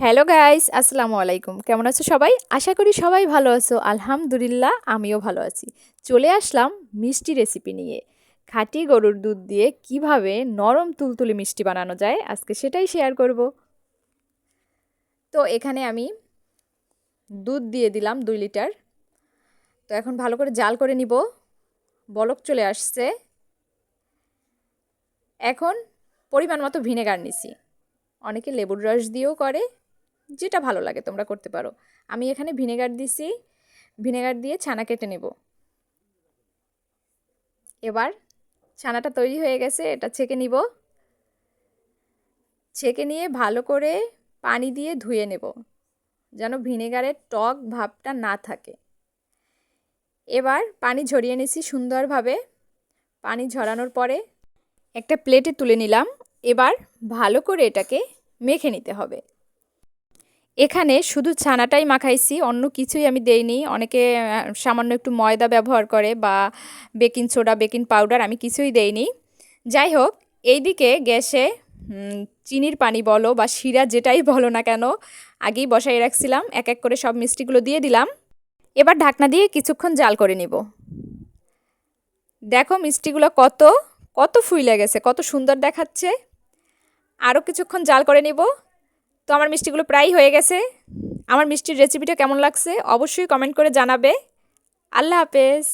Hello guys, আসসালামু আলাইকুম। কেমন আছো সবাই? আশা করি সবাই ভালো আছো। আলহামদুলিল্লাহ, আমিও ভালো আছি। চলে আসলাম মিষ্টি রেসিপি নিয়ে। খাঁটি গরুর দুধ দিয়ে কিভাবে নরম তুলতুলে মিষ্টি বানানো যায়, আজকে সেটাই শেয়ার করব। তো এখানে আমি দুধ দিয়ে দিলাম 2 লিটার। তো এখন ভালো করে জাল করে নিব। বলক চলে আসছে। এখন পরিমাণ মতো ভিনেগার নিছি। অনেকে লেবুর রস দিয়েও করে, যেটা ভালো লাগে তোমরা করতে পারো। আমি এখানে ভিনেগার দিছি। ভিনেগার দিয়ে ছানা কেটে নেব। এবার ছানাটা তৈরি হয়ে গেছে, এটা ছেঁকে নিব। ছেঁকে নিয়ে ভালো করে পানি দিয়ে ধুয়ে নেব, যেন ভিনেগারের টক ভাবটা না থাকে। এবার পানি ঝরিয়ে নিছি সুন্দরভাবে। পানি ঝরানোর পরে একটা প্লেটে তুলে নিলাম। এবার ভালো করে এটাকে মেখে নিতে হবে। এখানে শুধু ছানাটাই মাখাইছি, অন্য কিছুই আমি দেইনি। অনেকে সামান্য একটু ময়দা ব্যবহার করে বা বেকিং সোডা, বেকিং পাউডার, আমি কিছুই দেইনি। যাই হোক, এইদিকে গ্যাসে চিনির পানি বলো বা শিরা যেটাই বলো না কেন, আগেই বসাই রাখছিলাম। এক এক করে সব মিষ্টিগুলো দিয়ে দিলাম। এবার ঢাকনা দিয়ে কিছুক্ষণ জাল করে নিব। দেখো মিষ্টিগুলো কত কত ফুইলে গেছে, কত সুন্দর দেখাচ্ছে। আরও কিছুক্ষণ জাল করে নিব। তো আমার মিষ্টিগুলো প্রায় হয়ে গেছে। আমার মিষ্টির রেসিপিটা কেমন লাগছে অবশ্যই কমেন্ট করে জানাবে। আল্লাহ হাফেজ।